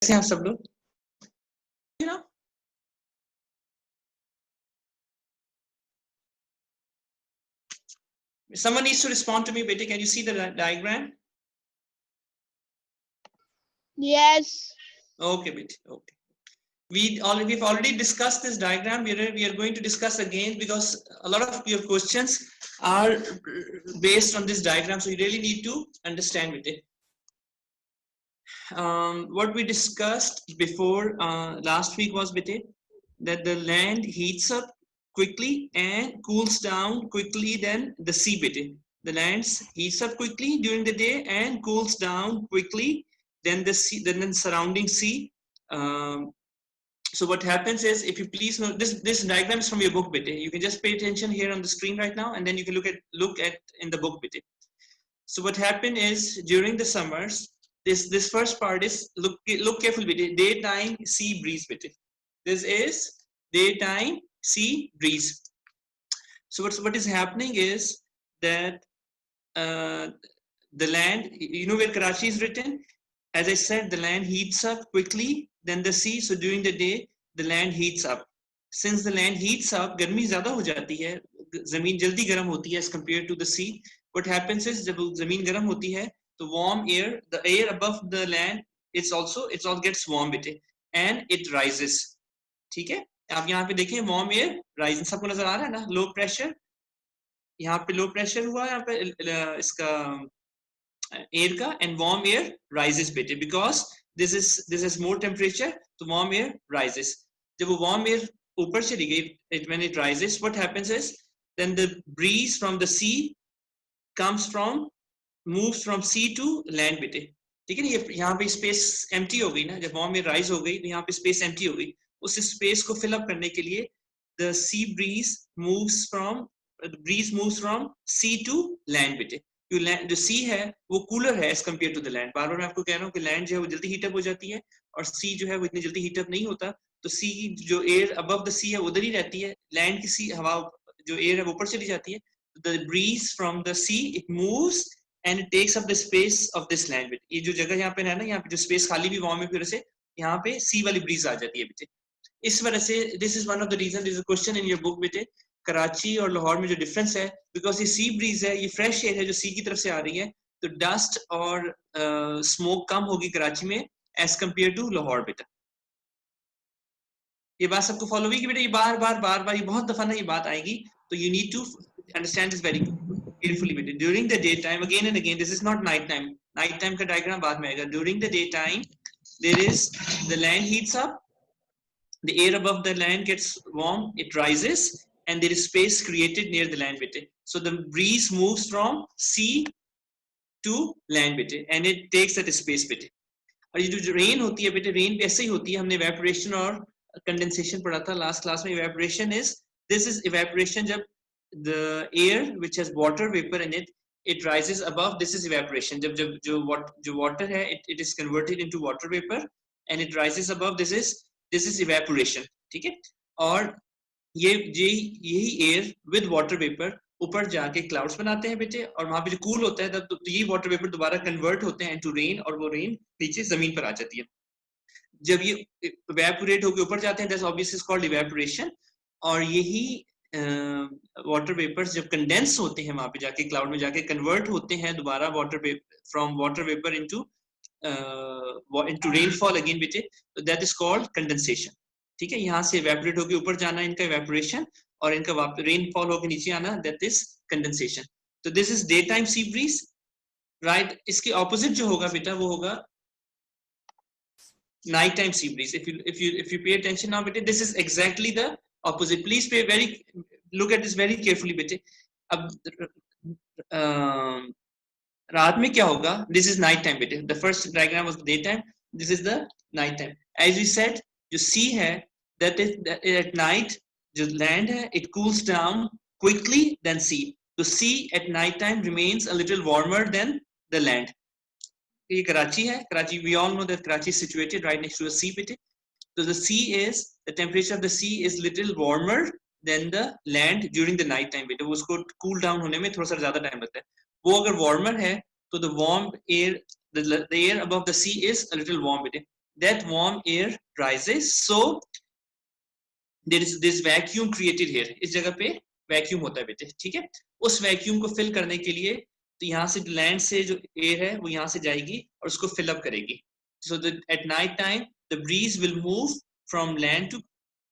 कैसे हैं आप सब लोग? You know, someone needs to respond to me, beta. Can you see the diagram? Yes. Okay, beta. Okay. We've already discussed this diagram. We are going to discuss again because a lot of your questions are based on this diagram. So you really need to understand with it. What we discussed before last week was beta, that the land heats up quickly and cools down quickly than the sea beta. The land heats up quickly during the day and cools down quickly than the sea, than the surrounding sea. So what happens is, if you please know, this diagram is from your book beta. You can just pay attention here on the screen right now, and then you can look at in the book beta. So what happened is, during the summers, this first part is look carefully beta. Daytime sea breeze beta. This is daytime sea breeze. So what is happening is that the land, you know where Karachi is written? As I said, the land heats up quickly than the sea. So during the day, the land heats up. Since the land heats up, गर्मी ज़्यादा हो जाती है, ज़मीन जल्दी गर्म होती है as compared to the sea. What happens is, जब ज़मीन गर्म होती है, तो warm air, the air above the land, it all gets warm bit, and it rises. ठीक है? आप यहाँ पे देखें, warm air rising, सबको नजर आ रहा है ना? Low pressure, यहाँ पे low pressure हुआ, यहाँ पे इसका air का, and warm air rises bit, because this is more temperature, so warm air rises. जब वो warm air ऊपर चली गई, when it rises, what happens is, then the breeze from the sea moves from sea to land bit. ठीक है ना? यहाँ पे स्पेस एम्प्टी हो गई ना, जब warm air rise हो गई तो यहाँ पे स्पेस एम्प्टी हो गई. उस स्पेस को फिल अप करने के लिए the breeze moves from sea to land bit. जो सी है वो कूलर है as compare to the land. बार बार मैं आपको कह रहा हूँ कि लैंड जो है वो जल्दी हीटअप हो जाती है, और सी जो है वो इतनी जल्दी हीटअप नहीं होता. तो सी जो एयर अबव द सी है उधर ही रहती है, लैंड की सी हवा जो एयर है वो ऊपर चली जाती है. The breeze from the see it moves and it takes up the space of this land bit. ये जो जगह यहाँ पे है ना, यहाँ पे जो स्पेस खाली भी वार्म है, फिर से यहाँ पे सी वाली ब्रीज आ जाती है बेटे. इस वजह से this is one of the reason, this is a question in your book बेटे, कराची और लाहौर में जो डिफरेंस है, बिकॉज ये सी ब्रीज है, ये फ्रेश एयर है जो सी की तरफ से आ रही है, तो डस्ट और स्मोक कम होगी कराची में एज कंपेयर टू लाहौर बेटा. ये बात सबको फॉलो होगी कि बेटा, ये बार बार ये बहुत दफा ना ये बात आएगी, तो you need to understand this very carefully बेटा. During the daytime, again and again, this is not night time. Night time का diagram बाद में आएगा. During the daytime, the land heats up, the air above the land gets warm, it rises, and there is space created near the land bit. So the breeze moves from sea to land bit, and it takes that space bit. और ये जो rain होती है बेटे, rain भी ऐसे ही होती है. हमने evaporation और condensation पढ़ा था लास्ट क्लास में. Evaporation is, this is evaporation जब the air which has water vapor in it rises above, this is evaporation. जब जो water है, it is converted into water vapor and it rises above, this is evaporation. ठीक है? और यही air with water vapor ऊपर जाके clouds बनाते हैं बेटे, और वहां पे जो कूल होता है तब तो ये वाटर वेपर दोबारा कन्वर्ट होते हैं इनटू रेन, और वो रेन नीचे जमीन पर आ जाती है. जब ये इवेपोरेट होकर ऊपर जाते हैं, that's obviously is called evaporation. और यही वाटर वेपर्स जब कंडेंस होते हैं वहां पे जाके क्लाउड में जाके कन्वर्ट होते हैं दोबारा from water vapour into rainfall again बेटे, तो दैट इज कॉल्ड कंडेंसेशन. ठीक है? यहाँ से इवेपोरेट होकर ऊपर जाना इनका इवेपोरेशन, और इनका रेनफॉल होकर नीचे आना, दैट इज कंडेंसेशन. तो this is day time sea breeze, right. इसके ऑपोजिट जो होगा बेटा वो होगा night time sea breeze. If you pay attention now beta, this is exactly the opposite. Please look at this very carefully beta. अब रात में क्या होगा? This is night time beta. The first diagram was daytime, this is the night time. As we said, जो sea है, that at night जो land है, it cools down quickly than sea. So sea at night time remains a little warmer than the land. ये कराची है. Karachi, we all know that Karachi is situated right next to a sea bit. So the temperature of the sea is little warmer than the land during the night time bit. वो उसको cool down होने में थोड़ा सा ज्यादा time लगता है. वो अगर warmer है तो the warm air, the air above the sea is a little warm bit. that warm air rises, so there is this vacuum created here. इस जगह पे वैक्यूम होता है बेटे, ठीक है? उस वैक्यूम को फिल करने के लिए तो यहाँ से लैंड से जो एयर है वो यहाँ से जाएगी और उसको फिल अप करेगी. So at night time the breeze will move from land to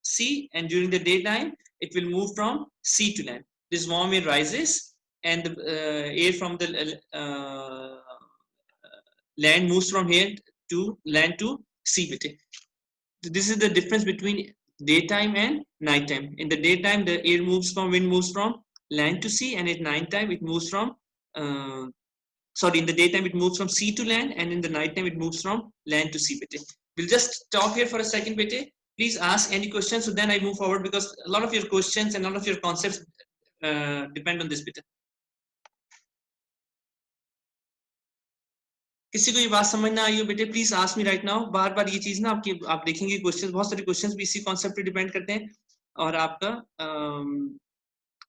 sea, and during the daytime it will move from sea to land. This warm air rises and the air from the land moves from here to land to sea bete. This is the difference between daytime and nighttime. In the daytime the wind moves from land to sea, and at night time it moves from in the daytime it moves from sea to land, and in the night time it moves from land to sea bete. We'll just stop here for a second bete. Please ask any questions, so then I move forward, because a lot of your questions and a lot of your concepts depend on this bete. किसी को ये बात समझ ना आई हो बेटे, please ask me right now. बार बार ये चीज ना आप देखेंगे क्वेश्चंस, बहुत सारे क्वेश्चंस भी इसी कॉन्सेप्ट पे डिपेंड करते हैं. और आपका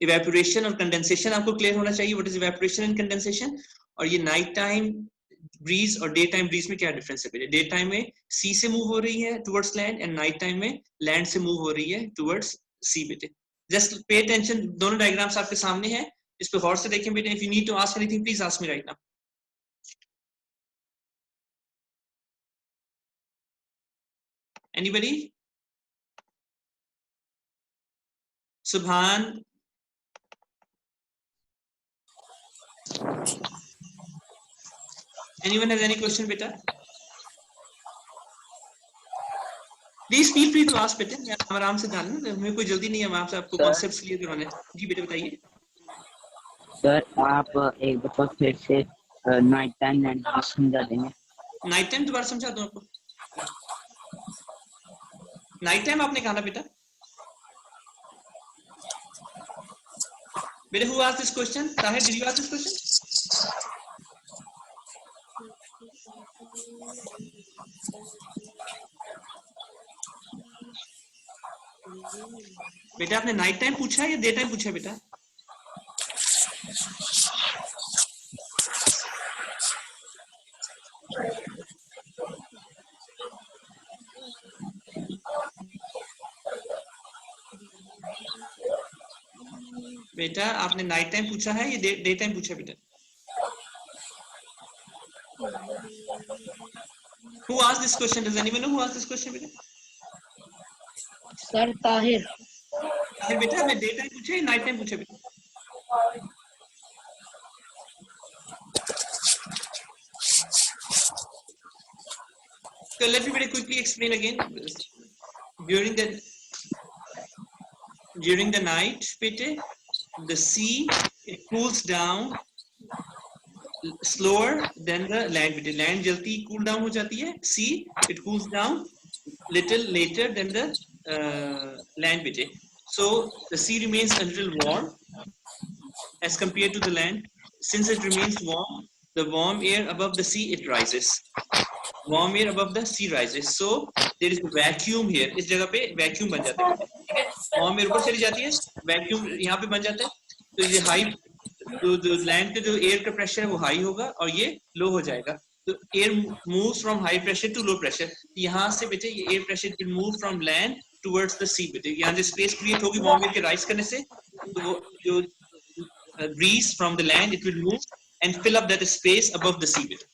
इवेपोरेशन और कंडेंसेशन आपको क्लियर होना चाहिए. What is evaporation and condensation. और ये नाइट टाइम ब्रीज और डे टाइम ब्रीज में क्या डिफरेंस है बेटे. डे टाइम में सी से मूव हो रही है towards land, and night time में लैंड से मूव हो रही है टुवर्ड्स सी बेटे. जस्ट पे अटेंशन, दोनों डायग्राम्स आपके सामने हैं, इस पे गौर से देखें बेटे. If you need to ask anything please ask me right now. Anybody? Subhan? Anyone has any question, beta? Please feel free to ask, बेटे. मैं आराम से जान लूं, मेरे कोई जल्दी नहीं है वहां से आपको कॉन्सेप्ट्स क्लियर करवाने. जी बेटे बताइए. सर आप एक दफा फिर से नाइट टाइम एंड समझा देंगे. नाइट टाइम दोबारा समझा दूं आपको. नाइट टाइम आपने कहा ना बेटा. बेटे who asked this question? Tahir, did you ask this question? बेटा आपने नाइट टाइम पूछा या डे टाइम पूछा बेटा? बेटा आपने नाइट टाइम पूछा है या डे टाइम पूछा बेटा? Who asked this question? Does anyone know who asked this question बेटा? सर ताहिर. ताहिर बेटा आपने डे टाइम पूछा या नाइट टाइम पूछा बेटा? So let me very quickly explain again. During the night, the sea, it cools down slower than the land. Land jaldi cool down ho jati hai. Sea, it cools down little later than the land. So the sea remains a little warm as compared to the land. Since it remains warm, the warm air above the sea, it rises. Warm air above the sea rises. So there is a vacuum here. इस जगह पे vacuum बन जाता है, ठीक है? Warm air ऊपर चली जाती है, vacuum यहाँ पे बन जाता है. तो ये high, जो land पे जो air का pressure है वो high होगा और ये low हो जाएगा. तो air moves from high pressure to low pressure. यहाँ से बेटे ये air pressure will move from land towards the sea बेटे. यहाँ जो space create होगी warm air के rise करने से, तो वो जो breeze from the land, it will move and fill up that space above the sea बेटे.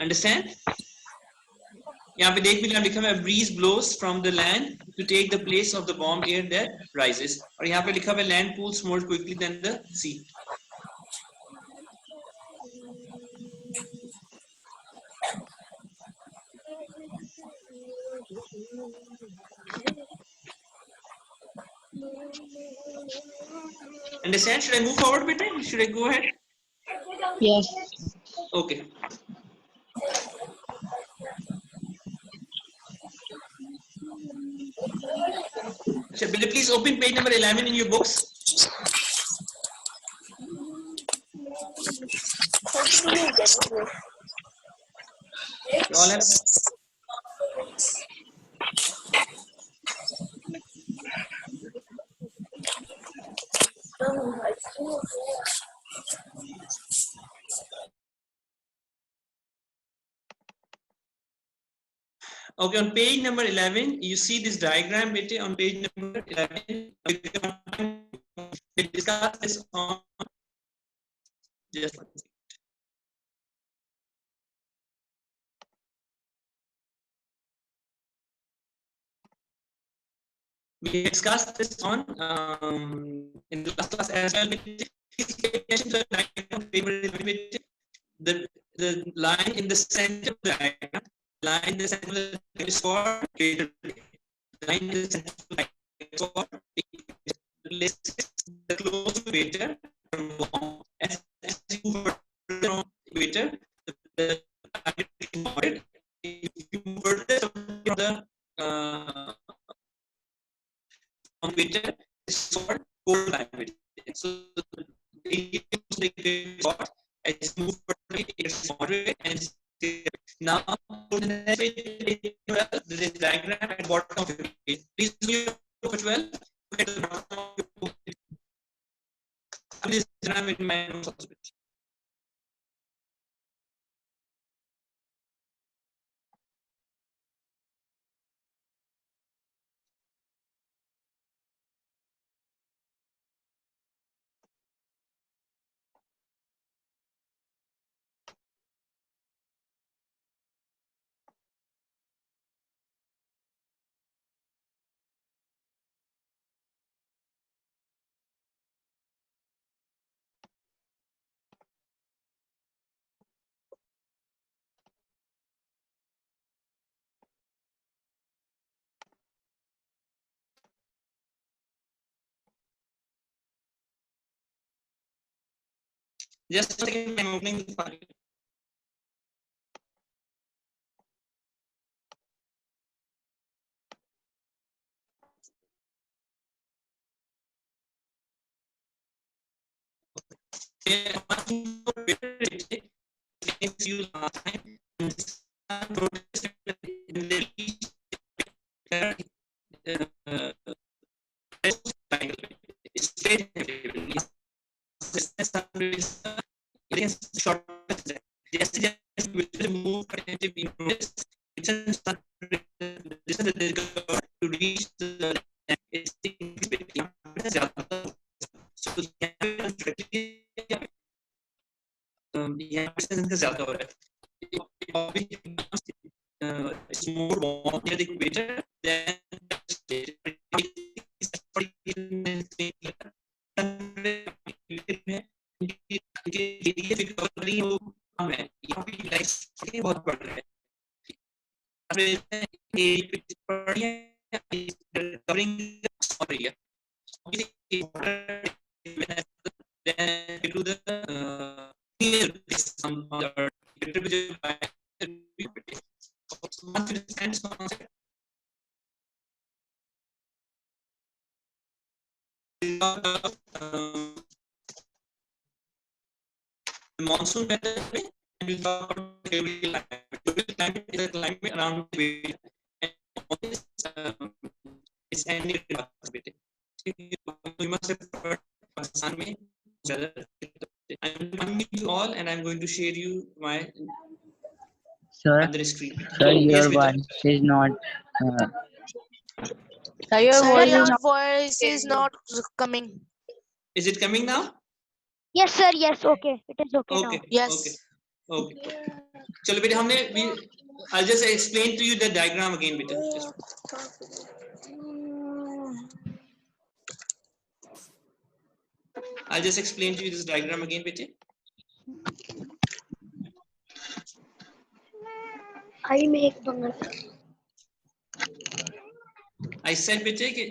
Understand? यहाँ पे देख भी लिखा है breeze blows from the land to take the place of the warm air that rises. और यहाँ पे लिखा है land cools more quickly than the sea. Understand? Should I move forward, beta? Should I go ahead? Yes. Okay. So, please open page number 11 in your books. You all have Okay, on page number 11, you see this diagram, bete, on page number 11. We discuss this on just one second. We discussed this on in the last class as well. The line in the center of the diagram, line in the center of the diagram is for equator. Line in the center of the diagram is for the close equator as you move from equator, the if you move further from the equator is for cold climate. So as you move further, it's moderate and now the diagram at bottom of it. Please do it well. Look at the bottom of this diagram in my notes also. Just a second, I'm opening the file. You last time short move to reach the so ज्यादा हो रहा है it's more warm near the equator than बहुत बढ़ रहा है covering area to the monsoon weather and we'll talk about climate is a climate around the it's any you must have heard Pakistan mein weather. I'm unmute you all and I'm going to share you my Sir, other screen. sir, Yes, your beta. voice is not. Sir, your Sir, voice your is not. voice is not coming. Is it coming now? Yes, sir. Yes. Okay. It is okay, Okay. now. Yes. Okay. चलो बेटा हमने I'll just explain to you the diagram again बेटा. I'll just explain to you this diagram again बेटे. I make bangal. I said बेटे कि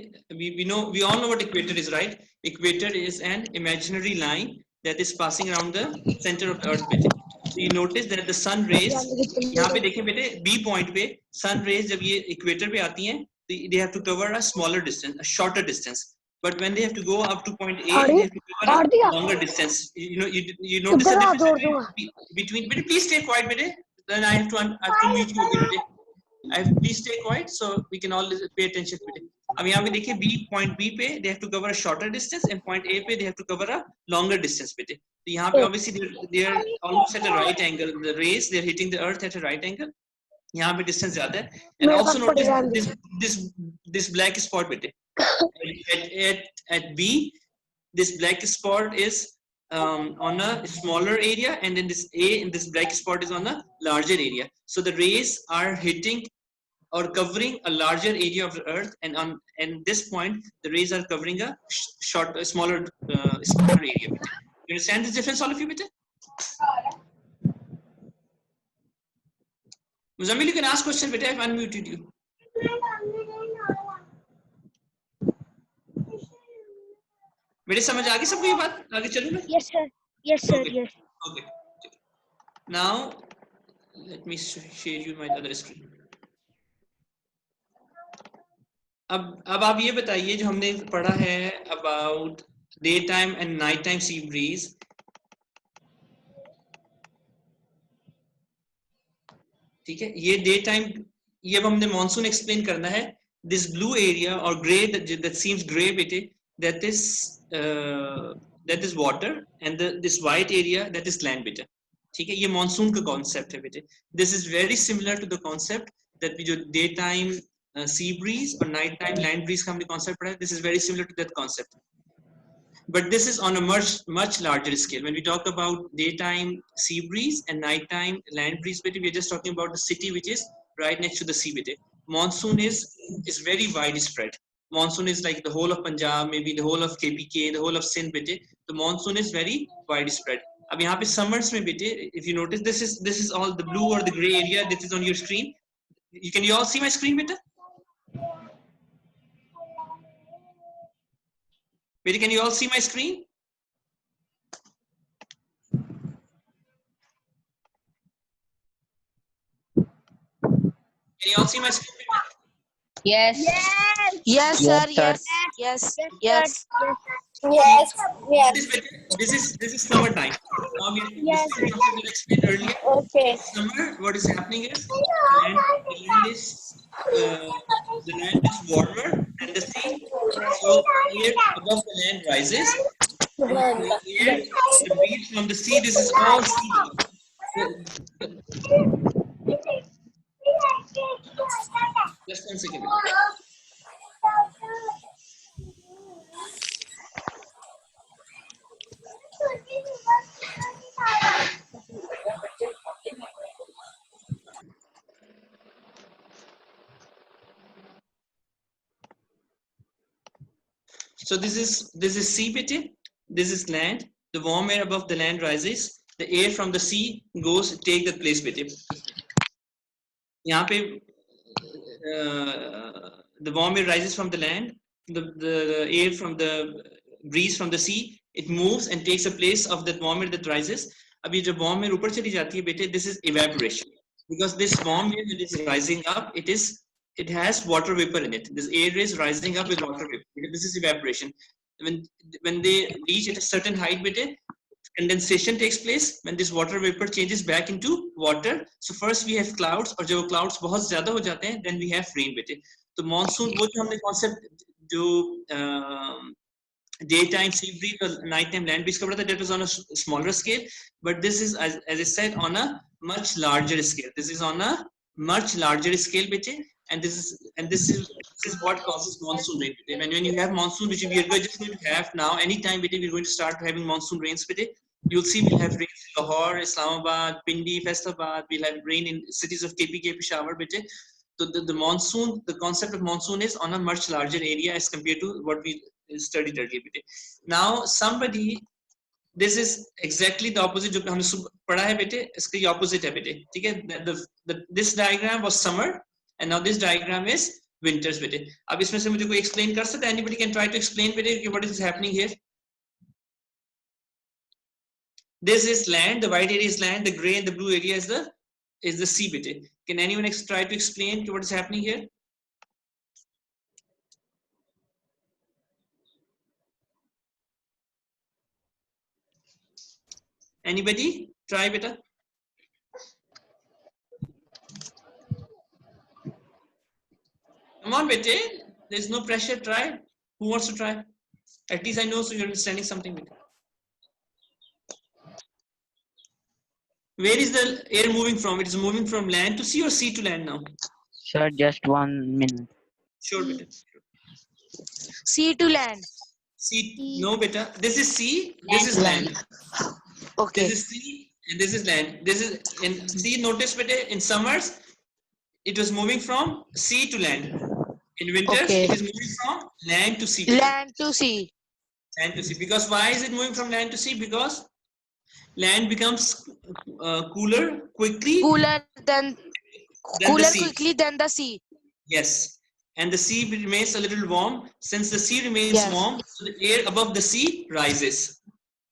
we all know what equator is, right? Equator is an imaginary line that is passing around the center of the earth बेटे. So you notice that the sun rays यहाँ पे देखें बेटे B point पे sun rays जब ये equator पे आती हैं they have to cover a smaller distance, a shorter distance. But when they have to go up to point A, they have to cover a longer distance. You notice the difference between. Please stay quiet, bete. Then I have to mute you again, bete. Please stay quiet so we can all pay attention, bete. अब यहाँ पे देखिए B point B पे they have to cover a shorter distance and point A पे they have to cover a longer distance, bete. So यहाँ पे obviously they are almost at a right angle. The rays they're hitting the earth at a right angle. यहाँ पे distance ज्यादा है. And मेरे also पास notice पड़ेगा this black spot बेटे. At B, this black spot is on a smaller area, and then this A in this black spot is on a larger area. So the rays are hitting or covering a larger area of the earth, and on this point the rays are covering a smaller area. You understand this difference, all of you, beta? Muzammil, you can ask question, beta. I've unmuted you. मेरे समझ आ गई सबको ये बात? आगे चलूं मैं? Yes sir. Yes sir. Okay. Yes. Okay. Now let me share you my other screen. अब आप ये बताइए जो हमने पढ़ा है about daytime and nighttime sea breeze. ठीक है, ये daytime, ये अब हमने मानसून एक्सप्लेन करना है. This blue area or gray that seems gray बेटे, that is water, and this white area that is land बेटे. ठीक है, ये मानसून का कॉन्सेप्ट है बेटे. This is very similar to the concept that we जो daytime sea breeze or nighttime land breeze का हमने concept पढ़ा है. This is very similar to that concept, but this is on a much larger scale. When we talk about daytime sea breeze and nighttime land breeze, we are just talking about the city which is right next to the sea. Monsoon is very widespread. Monsoon is like the whole of Punjab, maybe the whole of KPK, the whole of Sindh. The monsoon is very widespread. अब यहाँ पे summers में बेटे, if you notice, this is all the blue or the gray area. This is on your screen. Can you all see my screen, beta? Beta, can you all see my screen? Can you all see my screen, beta? Yes. Yes. Yes, sir. Yes, Yes. Yes. Yes. This is summer time. Now Yes. this is what I explained earlier. Okay. Summer, what is happening is the land is warmer than the sea. So air above the land rises. The breeze from the sea. This is all sea. Just 1 second. So this is sea bit. This is land. The warm air above the land rises. The air from the sea goes take the place bit. यहाँ पे the warm air rises from the land. The air from the breeze from the sea, it moves and takes a place of that warm air that rises. अभी जब warm air ऊपर चली जाती है बेटे, this is evaporation, because this warm air that is rising up, it has water vapor in it. This air is rising up with water vapor. This is evaporation. When they reach at a certain height, बेटे, condensation takes place. When this water vapor changes back into water, so first we have clouds, और जब clouds बहुत ज़्यादा हो जाते हैं, then we have rain बेटे. तो monsoon वो जो हमने concept जो daytime sea breeze or nighttime land breeze covered, that was on a smaller scale, but this is, as I said, on a much larger scale. This is on a much larger scale, bete, and this is what causes monsoon rain. When you have monsoon, which we are just going to have now, anytime, bete, we're going to start having monsoon rains, bete. You'll see we'll have rain in Lahore, Islamabad, Pindi, Faisalabad. We'll have rain in cities of KPK, Peshawar, bete. So the monsoon, the concept of monsoon is on a much larger area as compared to what we studied earlier. Now somebody, this is exactly the opposite जो हमने पढ़ा है बेटे, इसके opposite है बेटे, ठीक है? This diagram was summer, and now this diagram is winters बेटे. अब इसमें से मुझे कोई explain कर सकता है? Anybody can try to explain बेटे what is happening here? This is land, the white area is land, the gray and the blue area is the sea बेटे. Can anyone try to explain what is happening here? Anybody? Try beta. Come on, beta. There's no pressure. Try. Who wants to try? At least I know so you're understanding something. Beta. Where is the air moving from? It is moving from land to sea or sea to land now? Sir, just 1 minute. Sure, beta. Sea to land. Sea. No, beta. This is sea. This is land. Okay. This is sea and this is land. This is in sea. Notice, beta. In summers, it was moving from sea to land. In winters, Okay. it is moving from land to sea. Beta. Land to sea. Land to sea. Because why is it moving from land to sea? Because land becomes cooler quickly Cooler than the cooler sea. quickly than the sea. Yes. And the sea remains a little warm. Since the sea remains Yes. warm, so the air above the sea rises.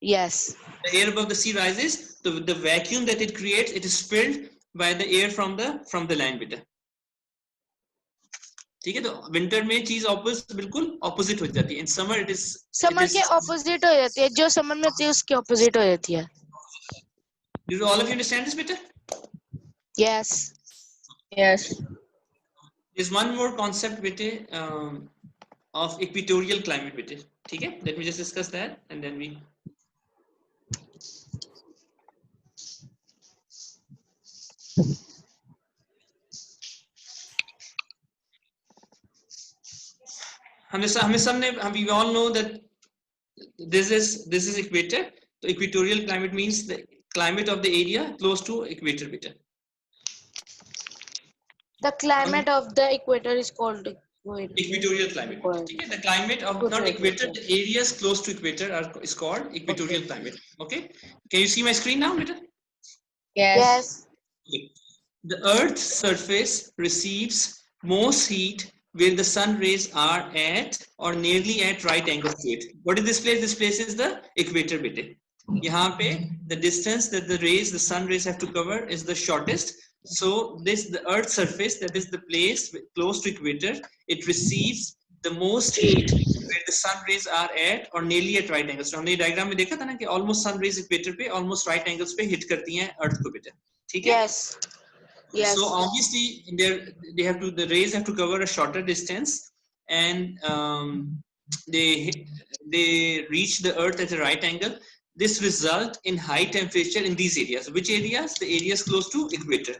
Yes. The air above the sea rises. The vacuum that it creates, it is filled by the air from the land. बेटा ठीक है तो winter में चीज बिल्कुल opposite हो जाती है. In summer it is summer के ऑपोजिट हो जाती है. जो समर में होती है उसके ऑपोजिट हो जाती है. Do all of you understand this, beta? Yes. Yes. There's one more concept, beta, of equatorial climate, beta. ठीक है? Let me just discuss that and then we. We all know that this is equator. So equatorial climate means the climate of the area close to equator, beta. The climate of the equator is called Equatorial climate. Okay, the climate of not equator, the areas close to equator is called equatorial climate. Okay, can you see my screen now, beta? Yes. Okay. The Earth's surface receives most heat where the sun rays are at or nearly at right angles to it. What is this place? This place is the equator, beta. यहाँ पे the distance that the sun rays have to cover is the shortest. So the Earth's surface, that is the place close to equator, it receives the most heat where the sun rays are at or nearly at right angles. तो हमने diagram में देखा था ना कि almost sun rays equator पे almost right angles पे hit करती हैं Earth को, बेटा. ठीक है? Yes. Yes. So obviously the rays have to cover a shorter distance, and they reach the Earth at a right angle. This result in high temperature in these areas. Which areas? The areas close to equator.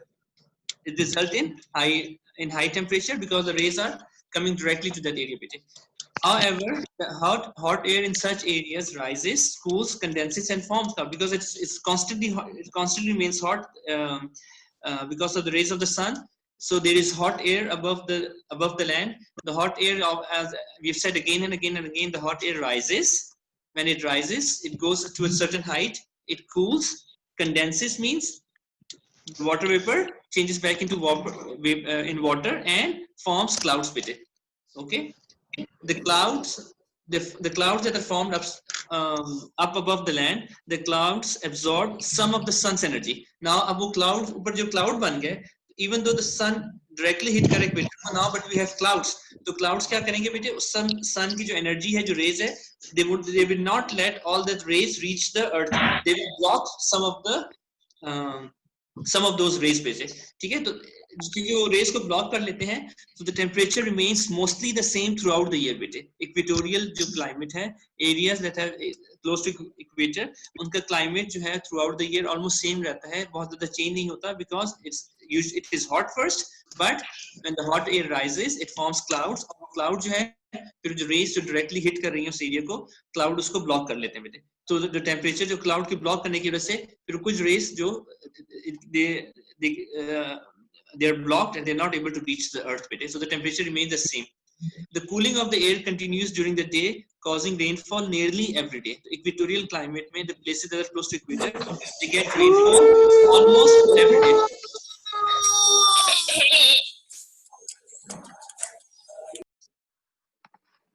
It result in high temperature because the rays are coming directly to that area. However, the hot air in such areas rises, cools, condenses, and forms cloud because it's constantly hot, it constantly remains hot because of the rays of the sun. So there is hot air above the land. The hot air, as we've said again and again and again, the hot air rises. When it rises, it goes to a certain height. It cools, condenses means water vapor changes back into water and forms clouds with it. Okay, the clouds that are formed up above the land, the clouds absorb some of the sun's energy. Now, अब वो cloud ऊपर जो cloud बन गए, even though the sun directly hit करे equator now, but we have clouds. तो clouds क्या करेंगे बेटे? sun की जो energy है, जो rays है, they will not let all that rays reach the earth. They will block some of those rays बेटे. ठीक है? तो क्योंकि वो rays को block कर लेते हैं, so the temperature remains mostly the same throughout the year बेटे. Equatorial जो climate है, areas that are close to equator, उनका climate जो है throughout the year almost same रहता है, बहुत ज़्यादा change नहीं होता because it is hot first, but when the hot air rises, it forms clouds. और cloud जो है, फिर जो rays जो directly hit कर रही हैं उस area को, cloud उसको block कर लेते हैं बेटे. तो the temperature जो cloud की block करने की वजह से, फिर कुछ rays जो they are blocked and they are not able to reach the earth. So the temperature remains the same. The cooling of the air continues during the day, causing rainfall nearly every day. The equatorial climate, the places that are close to equator, they get rainfall almost every day.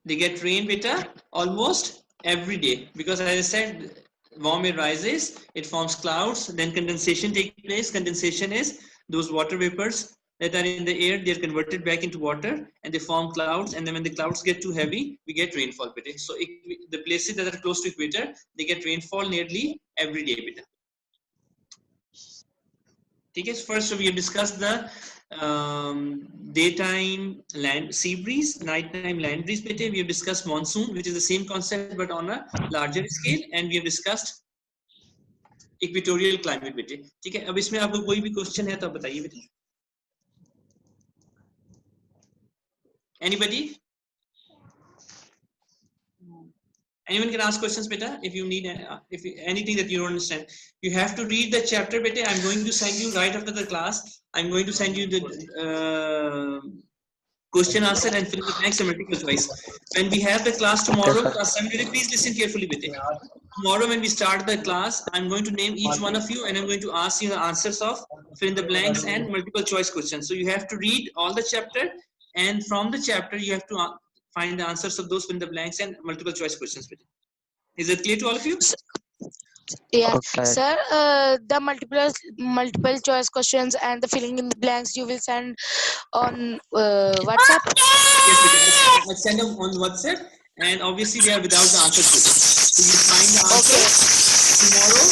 They get rain, beta, almost every day because, as I said, warm air rises, it forms clouds, then condensation takes place. Condensation is those water vapors that are in the air, they're converted back into water and they form clouds, and then when the clouds get too heavy, we get rainfall, beta. So the places that are close to equator, they get rainfall nearly every day, beta. Okay, first we have discussed the daytime sea breeze, nighttime land breeze. We have discussed monsoon, which is the same concept but on a larger scale, and we have discussed equatorial climate बेटे, ठीक है। अब इसमें आपको कोई भी question है तो आप बताइए बेटे। Anybody? Anyone can ask questions, beta. If you need, if anything that you don't understand, you have to read the chapter, beta. I'm going to send you right after the class. I'm going to send you the question answer and fill in the blanks and multiple choice. When we have the class tomorrow, class 7, please listen carefully, beta. Tomorrow when we start the class, I'm going to name each one of you and I'm going to ask you the answers of fill in the blanks and multiple choice questions. So you have to read all the chapter, and from the chapter you have to find the answers of those fill in the blanks and multiple choice questions. Is it clear to all of you? Yeah, Okay. sir. The multiple choice questions and the filling in the blanks you will send on WhatsApp. Yes, I send them on WhatsApp, and obviously they are without the answers. So you find the answer tomorrow.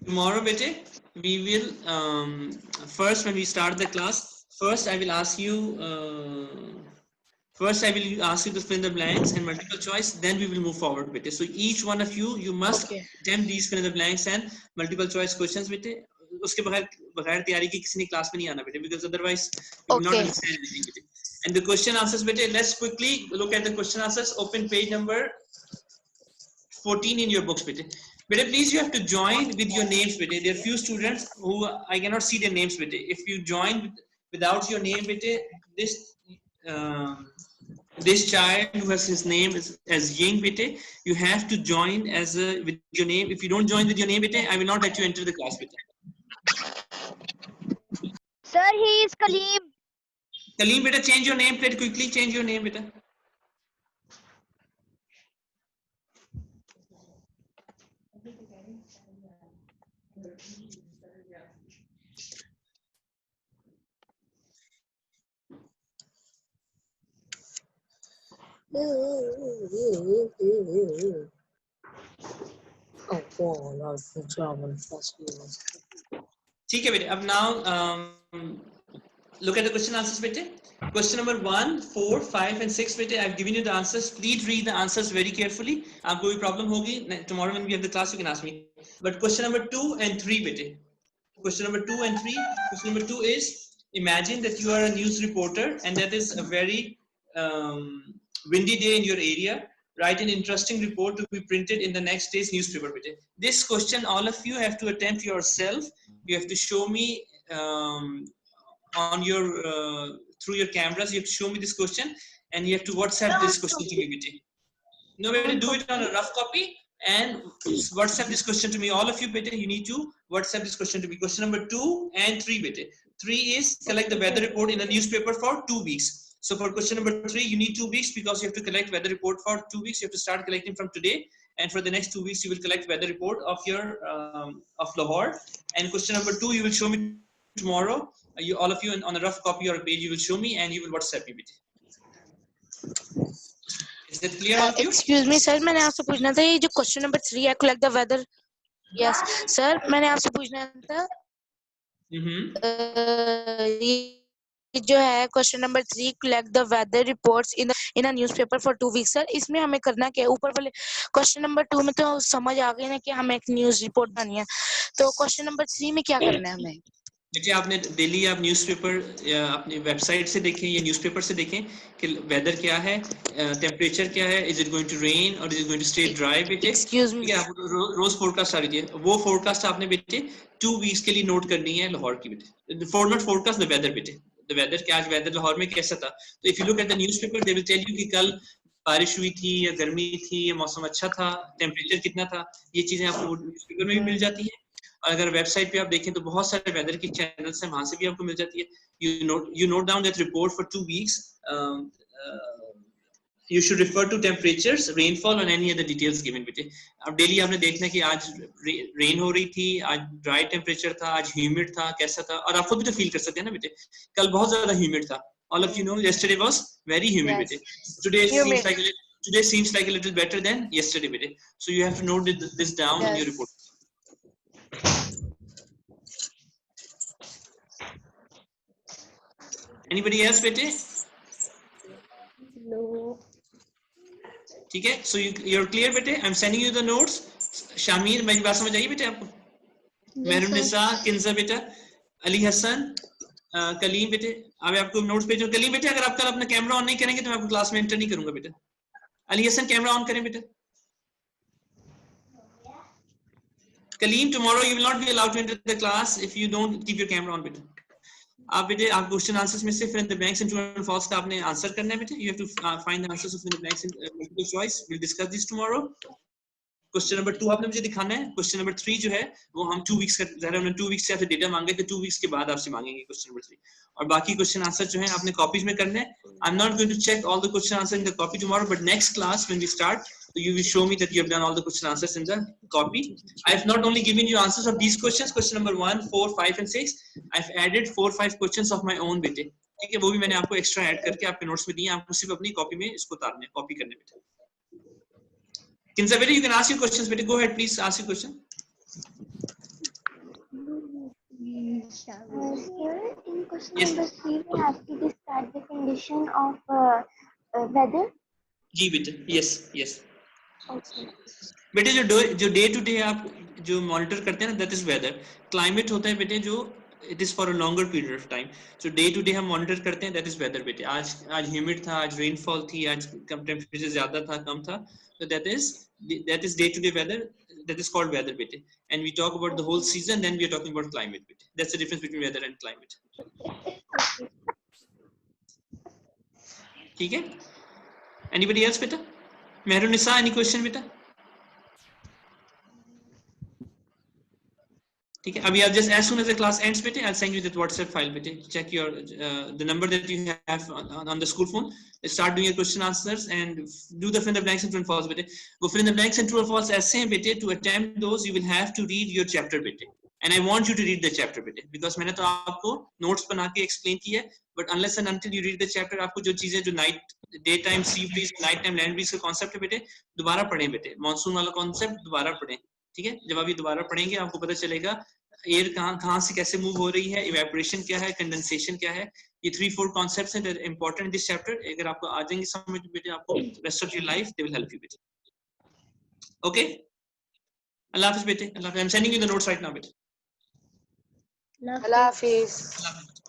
Tomorrow, bete, we will first when we start the class. First, I will ask you. First, I will ask you to fill in the blanks and multiple choice. Then we will move forward, bete. So each one of you, you must attempt these fill in the blanks and multiple choice questions, bete. उसके बगैर तैयारी की किसी ने class में नहीं आना बेटे, because otherwise you will not understand anything बेटे. And the question answers बेटे, let's quickly look at the question answers. Open page number 14 in your books बेटे. Beta, please you have to join with your names, beta. There are few students who I cannot see their names, beta. If you join without your name, beta, this child who has his name as Ying, beta, you have to join as with your name. If you don't join with your name, beta, I will not let you enter the class, beta. Sir, he is Kaleem. Kaleem, beta, change your name plate quickly. Change your name, beta. ठीक है बेटे. अब now look at the question answers बेटे. Question number 1, 4, 5 and 6 बेटे, I've given you the answers. Please read the answers very carefully. आपको कोई problem होगी, tomorrow when we have the class you can ask me. But question number 2 and 3 बेटे. Question number 2 and 3. Question number 2 is, imagine that you are a news reporter and that is a very windy day in your area. Write an interesting report to be printed in the next day's newspaper. This question all of you have to attempt yourself. You have to show me on your through your cameras. You have to show me this question and you have to WhatsApp this question to me. No, do it on a rough copy and WhatsApp this question to me. All of you, you need to WhatsApp this question to me. Question number 2 and 3, 3 is collect the weather report in a newspaper for 2 weeks. So for question number 3, you need 2 weeks because you have to collect weather report for 2 weeks. You have to start collecting from today, and for the next 2 weeks, you will collect weather report of your of Lahore. And question number 2, you will show me tomorrow. All of you on a rough copy or a page, you will show me and you will WhatsApp me. Is that clear all of you? Excuse me, sir. मैंने आपसे पूछना था ये जो question number 3 है, collect the weather. Yes, sir. मैंने आपसे पूछना था. जो है question number 3, collect the weather reports in a newspaper for 2 weeks. Sir, इसमें हमें करना क्या है? ऊपर वाले question number 2 में तो समझ आ गई ना कि हमें एक news report बनानी है. तो question number 3 में क्या करना है हमें? देखिए आपने डेली आप न्यूज़पेपर अपनी वेबसाइट से देखें या न्यूज़पेपर से देखें कि वेदर क्या है, टेम्परेचर क्या है, is it going to rain और is it going to stay dry बेटे. एक्सक्यूज मी, रोज फोरकास्ट आ रही है, वो फोरकास्ट आपने बेटे 2 वीक्स के लिए नोट करनी है लाहौर की बेटे. फॉर्मेट फोरकास्ट द वेदर बेटे, द वेदर कि आज वेदर लाहौर में कैसा था. तो if you look at the newspaper they will tell you कि कल बारिश हुई थी या गर्मी थी या मौसम अच्छा था, टेम्परेचर कितना था. ये चीजें आपको न्यूज़पेपर में भी मिल जाती हैं. अगर वेबसाइट पे आप देखें तो बहुत सारे वेदर के चैनल्स हैं, वहां से भी आपको मिल जाती है. You note down that report for 2 weeks. You should refer to temperatures, rainfall and any other details given. बेटे अब डेली आपने देखना है कि आज रेन हो रही थी, आज ड्राई टेम्परेचर था, आज ह्यूमिड था, कैसा था. और आप खुद भी तो फील कर सकते हैं ना बेटे, कल बहुत ज्यादा ह्यूमिड था. All of you know yesterday was very humid. Yes. Today seems like a little better than yesterday. So you have to note this down in your report. Anybody else बेटे? No. ठीक है, so you're clear बेटे? I'm sending you the notes. Shamir, मेरी बात समझ आई बेटे आपको? Maroon निसा, किंजा बेटा, अली हसन, कलीम बेटे, अब आपको नोट्स भेजो। कलीम बेटे, अगर आप कल अपना कैमरा ऑन नहीं करेंगे तो मैं आपको क्लास में एंटर नहीं करूंगा बेटा। अली हसन, कैमरा ऑन करें बेटा। Kaleem, tomorrow you will not be allowed to enter the class if you don't keep your camera on बेटा। आप बेटे, आप क्वेश्चन आंसर्स में से fill in the blanks and true and false का आपने आंसर करना है बेटे। You have to find the answers of the blanks in multiple choice. We'll discuss this tomorrow. Question number 2 आपने मुझे दिखाना है। क्वेश्चन नंबर 3 जो है वो हम 2 वीक्स का, जरा हमने 2 वीक्स से आपसे डेटा मांगे थे, 2 वीक्स के बाद आपसे मांगेंगे क्वेश्चन नंबर 3। और बाकी क्वेश्चन आंसर जो है आपने कॉपीज में करने हैं। I am not going to check all the question answer in the copy tomorrow, but next class when we start, so you will show me that you have done all the question answers in the copy. I have not only given you answers of these questions, question number 1, 4, 5 and 6. I have added 4, 5 questions of my own बेटे। ठीक है, वो भी मैंने आपको extra add करके आपके notes में दिए, आपको सिर्फ अपनी कॉपी में इसको उतारना है, कॉपी करने बेटे। Kinza बेटे, you can ask your questions बेटे, go ahead please, ask your question. Sir, in question Yes. number 3, we have to describe the condition of weather. जी बेटे, yes, yes. Okay. बेटे जो डे टू डे आप जो monitor करते हैं ना, that is whether. Climate होता है बेटे जो it is for a longer period of time. जो डे टू डे हम मॉनिटर करते हैं दैट इज वेदर बेटे। आज ह्यूमिड था, आज रेनफॉल थी, आज कम टेम्परेचर ज्यादा था, कम था, तो that is day to day weather, that is called weather बेटे। And we talk about the whole season, then we are talking about climate बेटे। That's the difference between weather and climate. ठीक है, anybody else बेटा? Mehrun Nisa, any question बेटा? ठीक है, अभी आप just as soon as the class ends बेटे, I'll send you that WhatsApp file बेटे, check your the number that you have on the school phone, start doing your question answers and do the fill in the blanks and true and false बेटे। वो fill in the blanks and true and false ऐसे हैं बेटे, to attempt those you will have to read your chapter बेटे, and I want you to read the chapter बेटे, because मैंने तो आपको notes बना के explain किया है, but unless and until you read the chapter, आपको जो चीजें जो night day time sea breeze, night time land breeze का कॉन्सेप्ट है बेटे, दोबारा पढ़ें बेटे। मॉनसून वाला कॉन्सेप्ट दोबारा पढ़ें, ठीक है। जब आप ये दोबारा पढ़ेंगे आपको पता चलेगा एयर कहाँ से कैसे मूव हो रही है, इवेपोरेशन क्या है, कंडेंसेशन क्या है। ये 3-4 कॉन्सेप्ट्स हैं दैट इंपॉर्टेंट दिस चैप्टर। अगर आपको आ जाएंगे समझ बेटे, आपको rest of your life they will help you बेटे। ओके, अल्लाह हाफिज बेटे, अल्लाह हाफिज। I am sending you the notes right now बेटे। अल्लाह हाफिज। अल्लाह हाफिज।